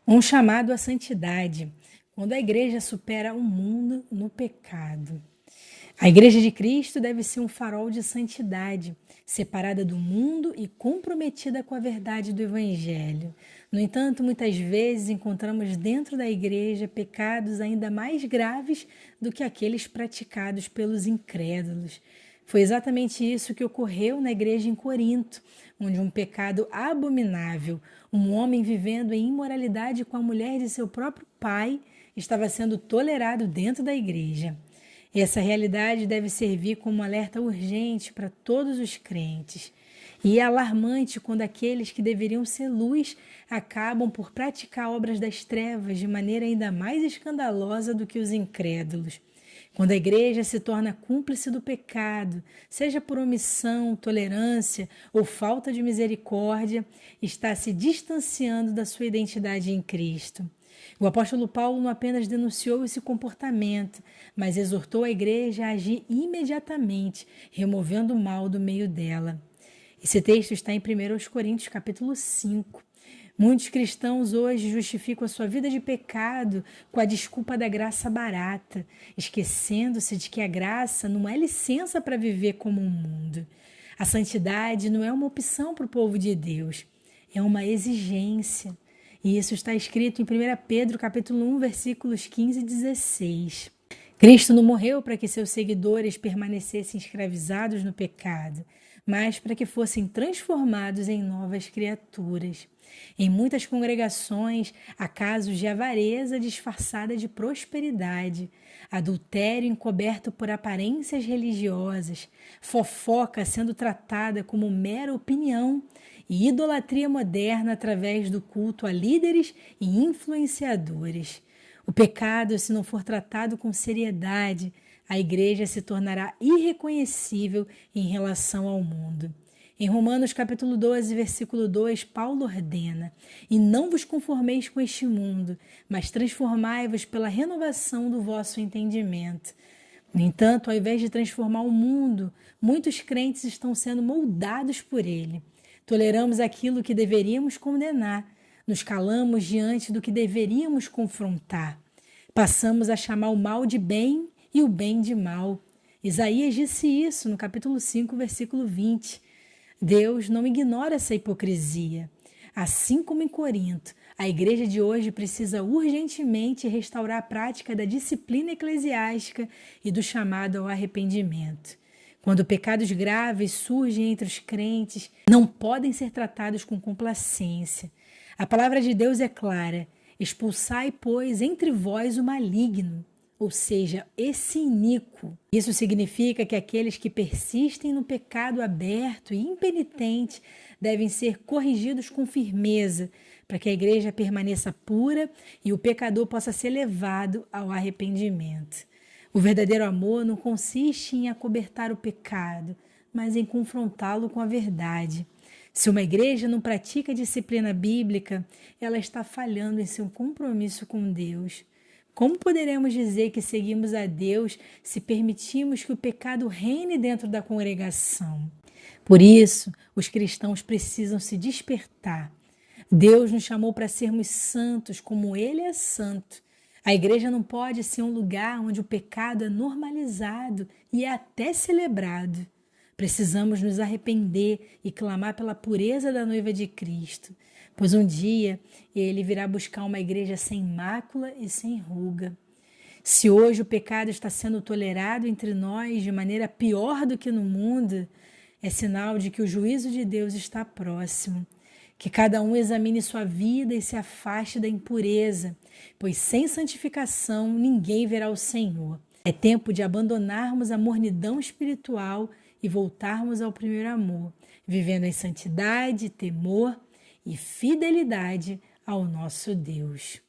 Um chamado à santidade, quando a igreja supera o mundo no pecado. A igreja de Cristo deve ser um farol de santidade, separada do mundo e comprometida com a verdade do Evangelho. No entanto, muitas vezes encontramos dentro da igreja pecados ainda mais graves do que aqueles praticados pelos incrédulos. Foi exatamente isso que ocorreu na igreja em Corinto, onde um pecado abominável, um homem vivendo em imoralidade com a mulher de seu próprio pai, estava sendo tolerado dentro da igreja. Essa realidade deve servir como um alerta urgente para todos os crentes. E é alarmante quando aqueles que deveriam ser luz acabam por praticar obras das trevas de maneira ainda mais escandalosa do que os incrédulos. Quando a igreja se torna cúmplice do pecado, seja por omissão, tolerância ou falta de misericórdia, está se distanciando da sua identidade em Cristo. O apóstolo Paulo não apenas denunciou esse comportamento, mas exortou a igreja a agir imediatamente, removendo o mal do meio dela. Esse texto está em 1 Coríntios capítulo 5. Muitos cristãos hoje justificam a sua vida de pecado com a desculpa da graça barata, esquecendo-se de que a graça não é licença para viver como um mundo. A santidade não é uma opção para o povo de Deus, é uma exigência. E isso está escrito em 1 Pedro capítulo 1, versículos 15 e 16. Cristo não morreu para que seus seguidores permanecessem escravizados no pecado, mas para que fossem transformados em novas criaturas. Em muitas congregações, há casos de avareza disfarçada de prosperidade, adultério encoberto por aparências religiosas, fofoca sendo tratada como mera opinião e idolatria moderna através do culto a líderes e influenciadores. O pecado, se não for tratado com seriedade, a igreja se tornará irreconhecível em relação ao mundo. Em Romanos capítulo 12, versículo 2, Paulo ordena: "E não vos conformeis com este mundo, mas transformai-vos pela renovação do vosso entendimento." No entanto, ao invés de transformar o mundo, muitos crentes estão sendo moldados por ele. Toleramos aquilo que deveríamos condenar, nos calamos diante do que deveríamos confrontar. Passamos a chamar o mal de bem e o bem de mal. Isaías disse isso no capítulo 5, versículo 20. Deus não ignora essa hipocrisia. Assim como em Corinto, a igreja de hoje precisa urgentemente restaurar a prática da disciplina eclesiástica e do chamado ao arrependimento. Quando pecados graves surgem entre os crentes, não podem ser tratados com complacência. A palavra de Deus é clara: expulsai, pois, entre vós o maligno, ou seja, esse iníquo. Isso significa que aqueles que persistem no pecado aberto e impenitente devem ser corrigidos com firmeza, para que a igreja permaneça pura e o pecador possa ser levado ao arrependimento. O verdadeiro amor não consiste em acobertar o pecado, mas em confrontá-lo com a verdade. Se uma igreja não pratica a disciplina bíblica, ela está falhando em seu compromisso com Deus. Como poderemos dizer que seguimos a Deus se permitimos que o pecado reine dentro da congregação? Por isso, os cristãos precisam se despertar. Deus nos chamou para sermos santos como Ele é santo. A igreja não pode ser um lugar onde o pecado é normalizado e é até celebrado. Precisamos nos arrepender e clamar pela pureza da noiva de Cristo, pois um dia Ele virá buscar uma igreja sem mácula e sem ruga. Se hoje o pecado está sendo tolerado entre nós de maneira pior do que no mundo, é sinal de que o juízo de Deus está próximo. Que cada um examine sua vida e se afaste da impureza, pois sem santificação ninguém verá o Senhor. É tempo de abandonarmos a mornidão espiritual e voltarmos ao primeiro amor, vivendo em santidade, temor e fidelidade ao nosso Deus.